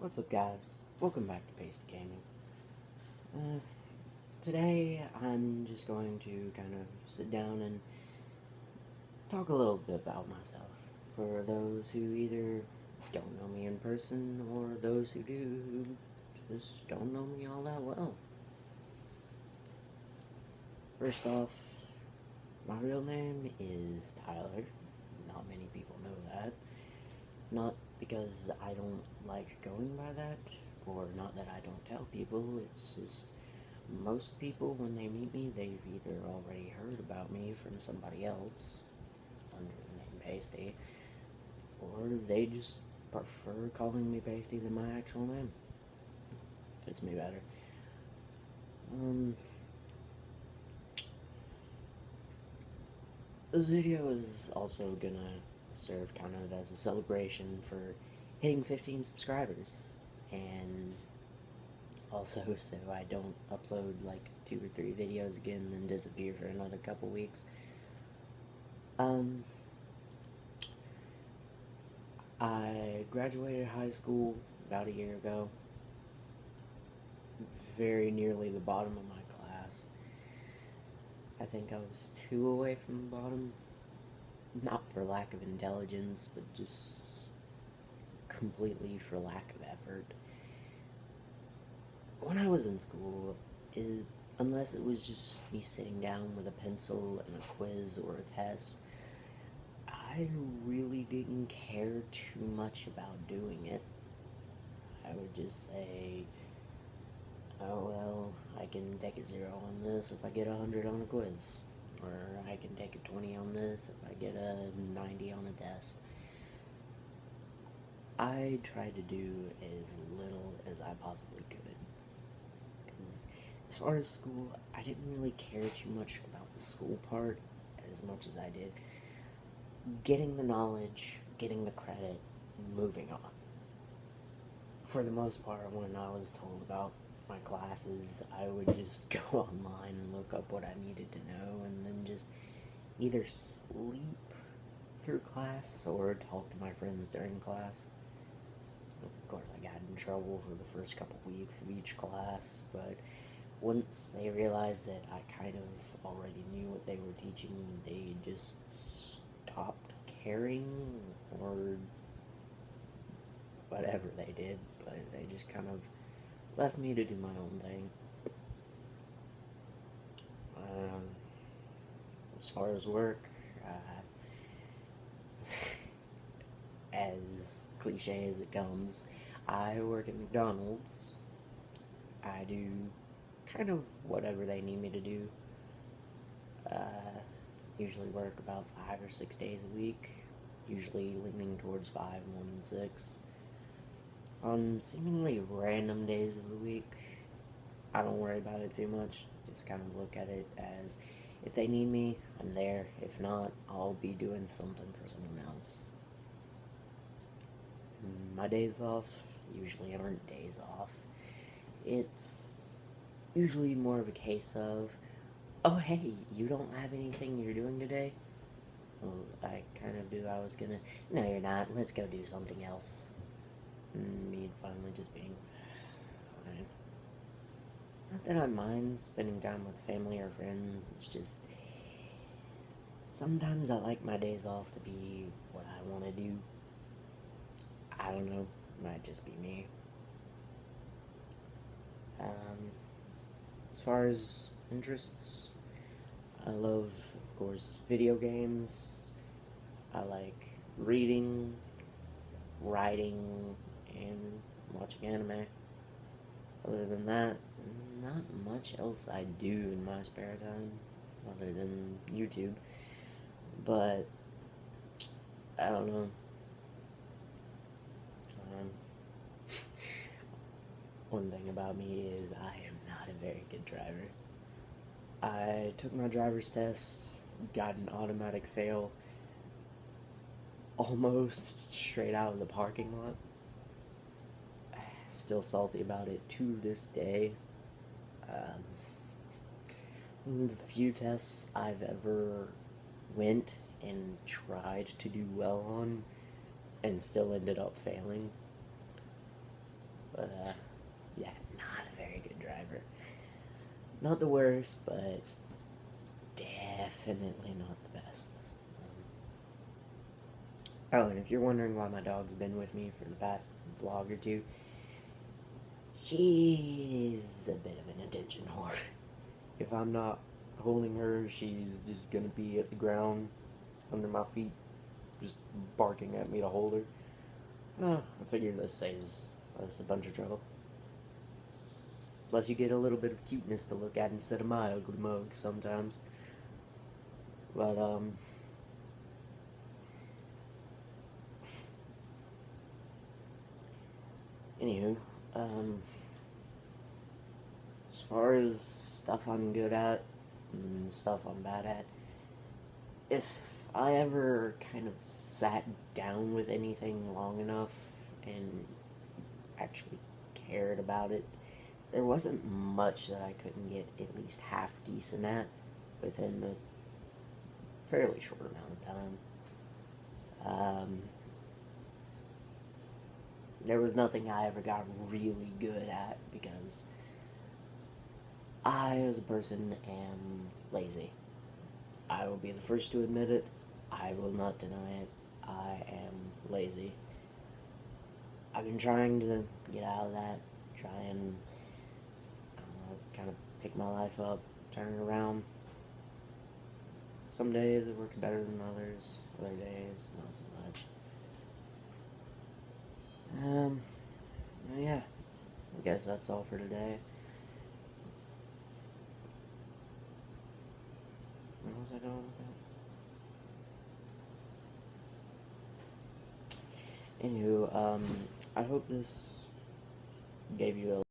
What's up, guys? Welcome back to Pasty Gaming. Today I'm just going to kind of sit down and talk a little bit about myself. For those who either don't know me in person or those who do who just don't know me all that well. First off, my real name is Tyler. Not many people know that. Not because I don't like going by that, or not that I don't tell people, it's just most people, when they meet me, they've either already heard about me from somebody else under the name Pasty, or they just prefer calling me Pasty than my actual name. Fits me better. This video is also gonna serve kind of as a celebration for hitting 15 subscribers, and also so I don't upload like 2 or 3 videos again and then disappear for another couple weeks. I graduated high school about a year ago. Very nearly the bottom of my class. I think I was 2 away from the bottom. Not for lack of intelligence, but just completely for lack of effort. When I was in school, unless it was just me sitting down with a pencil and a quiz or a test, I really didn't care too much about doing it. I would just say, oh well, I can take a 0 on this if I get 100 on a quiz. Or I can take a 20 on this if I get a 90 on a test. I tried to do as little as I possibly could. Because as far as school, I didn't really care too much about the school part as much as I did getting the knowledge, getting the credit, moving on. For the most part, when I was told about my classes, I would just go online and look up what I needed to know and then just either sleep through class or talk to my friends during class. Of course, I got in trouble for the first couple weeks of each class, but once they realized that I kind of already knew what they were teaching, they just stopped caring, or whatever they did, but they just kind of left me to do my own thing. As far as work, as cliche as it comes, I work at McDonald's. I do kind of whatever they need me to do. Usually work about 5 or 6 days a week, usually leaning towards 5 more than 6. On seemingly random days of the week, I don't worry about it too much. Just kind of look at it as, if they need me, I'm there. If not, I'll be doing something for someone else. My days off usually aren't days off. It's usually more of a case of, oh hey, you don't have anything you're doing today? Well, I kind of do. I was gonna, no you're not, let's go do something else. Me finally just being, fine. Not that I mind spending time with family or friends, it's just, sometimes I like my days off to be what I want to do. I don't know, might just be me. As far as interests, I love, of course, video games. I like reading, writing, and watching anime. Other than that, not much else I do in my spare time, other than YouTube. But, I don't know. One thing about me is I am not a very good driver. I took my driver's test, got an automatic fail, almost straight out of the parking lot. Still salty about it to this day. The few tests I've ever went and tried to do well on and still ended up failing. But, yeah, not a very good driver. Not the worst, but definitely not the best. Oh, and if you're wondering why my dog's been with me for the past vlog or two, she's a bit of an attention whore. If I'm not holding her, she's just gonna be at the ground under my feet, just barking at me to hold her. So I figured this saves us a bunch of trouble. Plus, you get a little bit of cuteness to look at instead of my ugly mug sometimes. But, anywho, as far as stuff I'm good at and stuff I'm bad at, if I ever kind of sat down with anything long enough and actually cared about it, there wasn't much that I couldn't get at least half decent at within a fairly short amount of time. There was nothing I ever got really good at because I, as a person, am lazy. I will be the first to admit it. I will not deny it. I am lazy. I've been trying to get out of that, try and kind of pick my life up, turn it around. Some days it works better than others, other days not so much. Yeah, I guess that's all for today. Where was I going with that? Anywho, I hope this gave you a